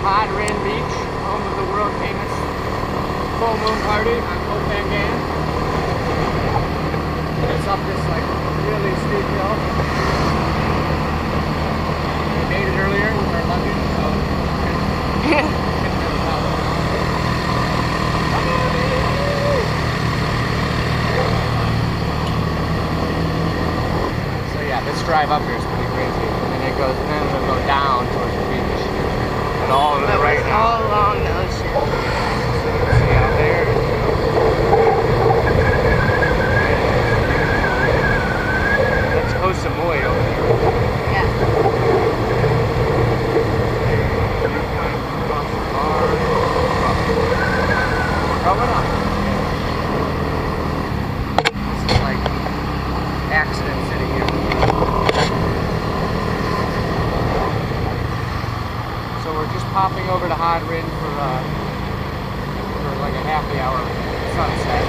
Haad Rin Beach, home of the world famous full moon party on Copenhagen. It's up this like really steep hill. We made it earlier with our luggage, so couldn't really help. So yeah, this drive up here is pretty crazy. And then it goes, and then it'll go down towards the beach. And all to the right now. All along the ocean. Yeah, there. That's Koh Samui over there. Yeah. Coming up. This is like accident city here. So we're just popping over to Haad Rin for like a happy hour sunset.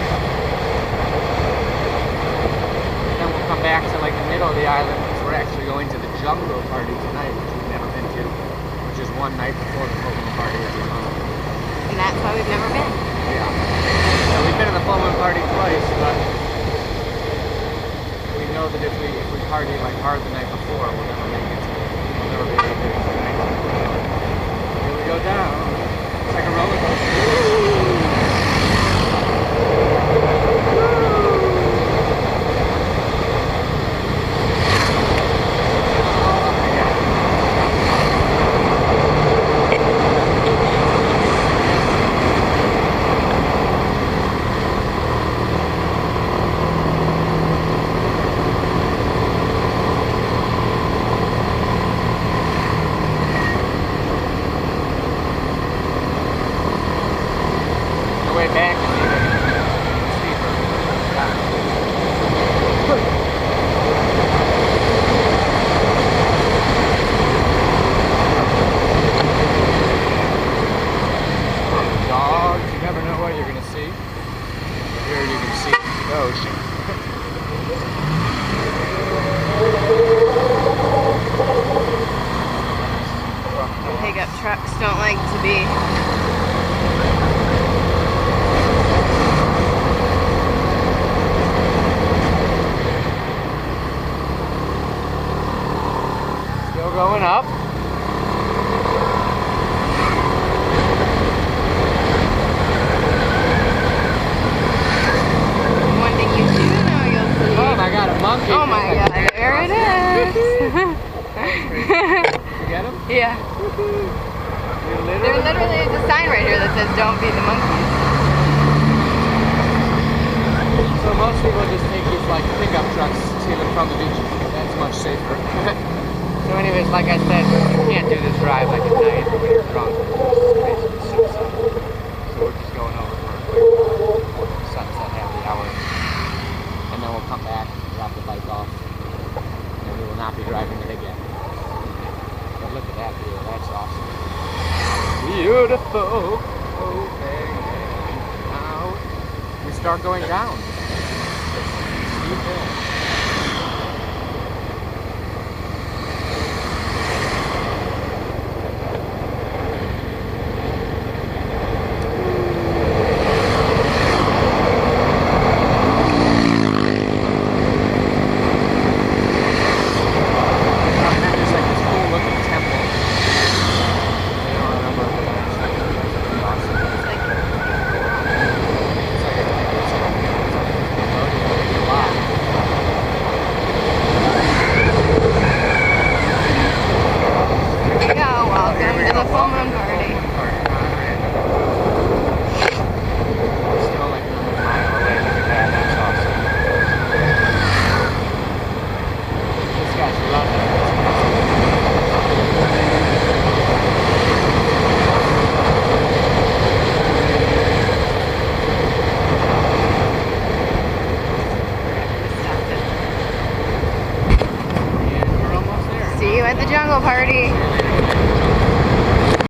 And then we'll come back to like the middle of the island because we're actually going to the jungle party tonight, which we've never been to, which is one night before the full moon party every month. And that's why we've never been. Yeah. So we've been to the full moon party twice, but we know that if we party like hard the night before, we'll never make it. We'll never be able to do it tonight. Here we go down. It's like a roller coaster. Way back is even steeper. Dogs, you never know what you're going to see. Here you can see the ocean. Pickup trucks don't like to be. Going up. One thing you do know you'll see. Oh, I got a monkey. Oh my god, there it is. You get him? Yeah. There's literally a sign right here that says don't feed the monkeys. So most people just take these like pickup trucks to and from the beach. That's much safer. So anyways, like I said, you can't do this drive like at night when you're drunk. It's basically suicide. So we're just going over for a quick sunset happy hour. And then we'll come back, drop the bike off, and we will not be driving it again. But look at that view, that's awesome. Beautiful. Okay. Now we start going down. Steep hill.